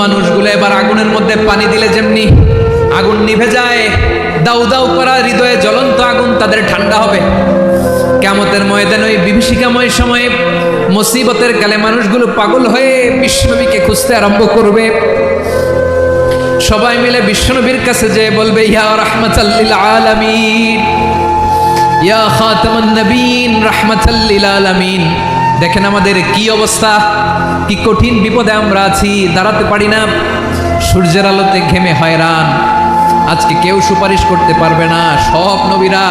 মানুষগুলো এবার আগুনের মধ্যে পানি দিলে যেমনি আগুন নিভে যায়, দাউ দাউ করা হৃদয়ে জ্বলন্ত আগুন তাদের ঠান্ডা হবে। কিয়ামতের ময়দানে ওই বিভীষিকাময় সময়ে মুসিবতের কালে মানুষগুলো পাগল হয়ে বিশ্বনবীকে খুঁজতে আরম্ভ করবে। সবাই মিলে বিশ্বনবীর কাছে যেয়ে বলবে, ইয়া রাহমাতাল লিল আলামিন, ইয়া খাতামুন নবীন, রাহমাতাল লিল আলামিন। দেখেন আমাদের কি অবস্থা, কি কঠিন বিপদে আমরা আছি, দাঁড়াতে পারি না, সূর্যের আলোতে ঘেমে হয়রান। আজকে কেউ সুপারিশ করতে পারবে না। সব নবীরা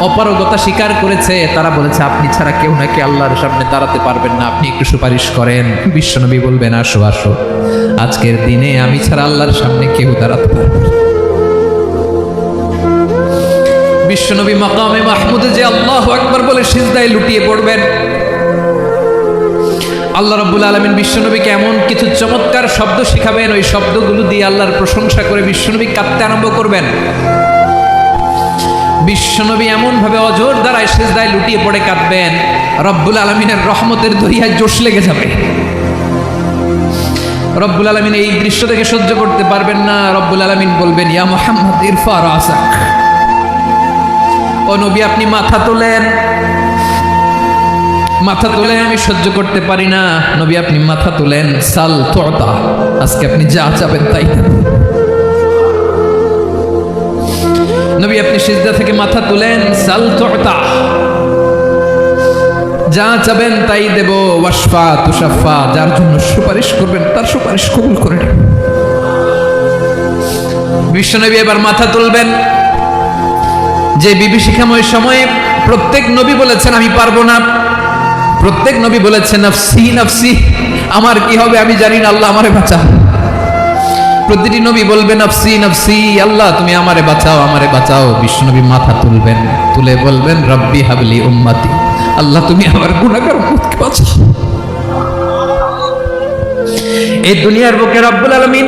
অপারগতা স্বীকার করেছে, তারা বলেছে আপনি ছাড়া কেউ নাকি আল্লাহর সামনে দাঁড়াতে পারবেন না, আপনি একটু সুপারিশ করেন। বিশ্বনবী বলবেন, আসো আসো, আজকের দিনে আমি ছাড়া আল্লাহর সামনে কেউ দাঁড়াতে পারবে না। বিশ্বনবী মাকামে মাহমুদে যে আল্লাহু আকবার বলে সিজদায় লুটিয়ে পড়বেন। আল্লাহ রাব্বুল আলামিন বিশ্বনবীকে এমন কিছু চমৎকার শব্দ শিখাবেন, ওই শব্দগুলো দিয়ে আল্লাহর প্রশংসা করে বিশ্বনবী কাঁদতে আরম্ভ করবেন। বিশ্বনবী এমন ভাবে অজোর দ্বারায় সিজদায় লুটিয়ে পড়ে কাঁদবেন, রব্বুল আলামিনের রহমতের দরিয়ায় জোশ লেগে যাবে। রব্বুল আলামিন এই দৃশ্য থেকে সহ্য করতে পারবেন না। রব্বুল আলামিন বলবেন, ইয়া মুহাম্মদ ইরফা রাসাক, ও নবী আপনি মাথা তোলেন। মাথা তুলে আমি সহ্য করতে পারি না, নবী আপনি মাথা তুলেন। সাল তুতা, আজকে আপনি যা চাবেন তাই দেব। নবী আপনি সিজদা থেকে মাথা তুলেন। সাল তুতা, যা চাবেন তাই দেব। ওয়াশফা তুশাফা, যার জন্য সুপারিশ করবেন তার সুপারিশ কবুল করে নেব। বিশ্বনবী এবার মাথা তুলবেন। যে বিভীষিকাময় সময়ে প্রত্যেক নবী বলেছেন আমি পারবো না, প্রত্যেক নবী বলেছেন নাফসি নাফসি, আমার কি হবে আমি জানি না, আল্লাহ আমারে বাঁচাও। প্রতিটি নবী বলবেন নাফসি নাফসি, আল্লাহ তুমি আমারে বাঁচাও আমারে বাঁচাও। বিশ্বনবী মাথা তুলবেন, তুলে বলবেন রব্বি হাবলি উম্মতি, আল্লাহ তুমি আমার গুনাহগার উম্মতকে বাঁচাও। এই দুনিয়ার বুকে রব্বুল আলামিন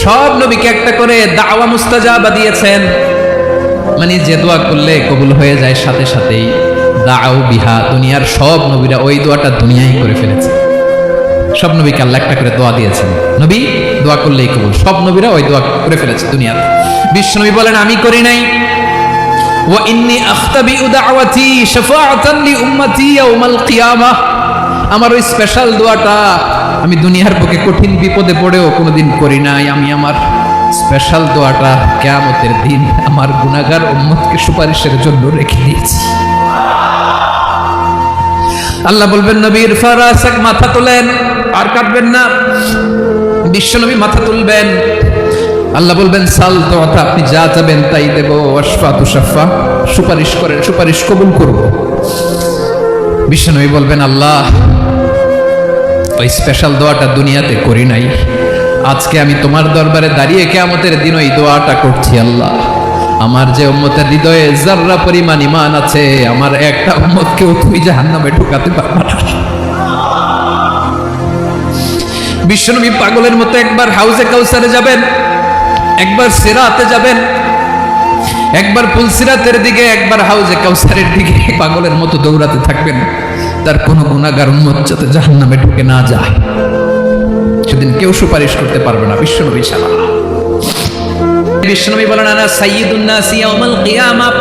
সব নবীকে একটা করে দাওয়া মুস্তাজাবা দিয়েছেন, মানে যে দোয়া করলে কবুল হয়ে যায় সাথে সাথেই। দাও বিহা, দুনিয়ার সব নবীরা ওই দোয়াটা দুনিয়ায় করে ফেলেছে। সব নবীকে আল্লাহ একটা করে দোয়া দিয়েছেন, নবী দোয়া করলেই কবুল। সব নবীরা ওই দোয়া করে ফেলেছে দুনিয়াতে। বিশ্বনবী বলেন আমি করি নাই। ওয়া ইন্নী আখতাবিউ দাওয়াতি শাফাআতান লি উম্মতি ইয়াউমাল কিয়ামাহ, আমার ওই স্পেশাল দোয়াটা আমি দুনিয়ার বুকে কঠিন বিপদে পড়েও কোনোদিন করি নাই। আমি আমার স্পেশাল দোয়াটা কিয়ামতের দিন আমার গুনাহগার উম্মতকে সুপারিশের জন্য রেখে দিয়েছি। আল্লাহ বলবেন নবী ইরফা রাসাক, মাথা তোলেন, আর কাটবেন না। বিশ্বনবী মাথা তুলবেন। আল্লাহ বলবেন সাল তুতা, আপনি যা চাবেন তাই দেব। ওয়াশফা তুশাফা, সুপারিশ করেন, সুপারিশ কবুল করব। বিশ্বনবী বলবেন আল্লাহ ওই স্পেশাল দোয়াটা দুনিয়াতে করি নাই, আজকে আমি তোমার দরবারে দাঁড়িয়ে কিয়ামতের দিন ওই দোয়াটা করছি। আল্লাহ আমার যে উম্মতের হৃদয়ে যাররা পরিমাণ ঈমান আছে, আমার একটা উম্মতকেও তুমি জাহান্নামে ঢোকাতে পারবে না। বিশ্বনবী পাগলের মতো একবার হাউজে কাউসারে যাবেন, একবার সিরাতে যাবেন, একবার পুলসিরাতের দিকে, একবার হাউজে কাউসারের দিকে পাগলের মতো দৌড়াতে থাকবেন। তার কোনো গুনাহগার উম্মত যাতে জাহান্নামে ঢুকে না যায়, সেদিন কেউ সুপারিশ করতে পারবে না বিশ্বনবী ছাড়া। বিশ্বনবী বলেন আনা সাইয়্যিদুন নাস ইয়াউমাল কিয়ামাহ,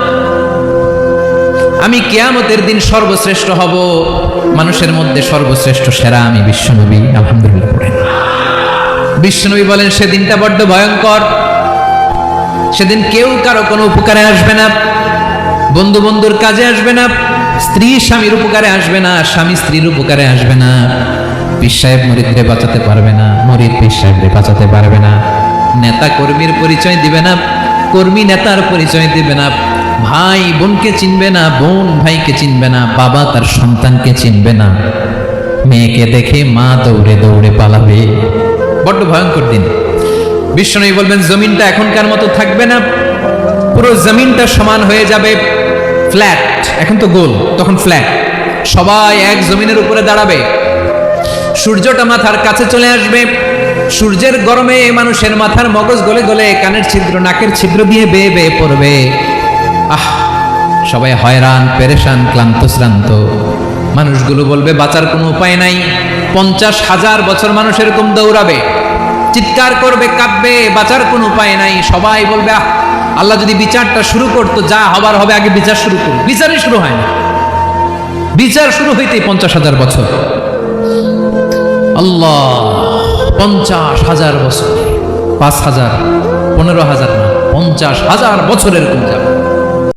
আমি কিয়ামতের দিন সর্বশ্রেষ্ঠ হব, মানুষের মধ্যে সর্বশ্রেষ্ঠ সেরা আমি বিশ্বনবী। আলহামদুলিল্লাহ পড়েন। বিশ্বনবী বলেন সেদিনটা বড্ড ভয়ঙ্কর। সেদিন কেউ কারো কোনো উপকারে আসবে না, বন্ধু বন্ধুর কাজে আসবে না, স্ত্রী স্বামীর উপকারে আসবে না, স্বামী স্ত্রীর উপকারে আসবে না, পীর সাহেব মুরিদরে বাঁচাতে পারবে না, মুরিদ পীর সাহেবরে বাঁচাতে পারবে না, নেতা কর্মীর পরিচয় দিবে না, কর্মী নেতার পরিচয় দিবে না, ভাই বোনকে চিনবে না, বোন ভাইকে চিনবে না, বাবা তার সন্তানকে চিনবে না, মেয়েকে দেখে মা দৌড়ে দৌড়ে পালাবে। বড্ড ভয়ঙ্কর দিন। বিশ্বনবী বলবেন জমিনটা এখনকার মতো থাকবে না, পুরো জমিনটা সমান হয়ে যাবে, ফ্ল্যাট। এখন তো গোল, তখন ফ্ল্যাট। সবাই এক জমিনের উপরে দাঁড়াবে, সূর্যটা মাথার কাছে চলে আসবে, সূর্যের গরমে মানুষের মাথার মগজ গলে গলে কানের ছিদ্র নাকের ছিদ্র দিয়ে বেয়ে বেয়ে পড়বে। আহ, সবাই হয়রান, পেরেশান, ক্লান্ত শ্রান্ত। মানুষগুলো বলবে বাঁচার কোনো উপায় নাই। 50,000 বছর মানুষ এরকম দৌড়াবে, চিৎকার করবে, কাঁদবে, বাঁচার কোনো উপায় নাই। সবাই বলবে আহ, আল্লাহ যদি বিচারটা শুরু করতো, যা হবার হবে, আগে বিচার শুরু করুন। বিচারই শুরু হয় না। বিচার শুরু হইতেই 50,000 বছর। আল্লাহ, 50,000 বছর, 5,000, 15,000 না, 50,000 বছর এরকম যাবে।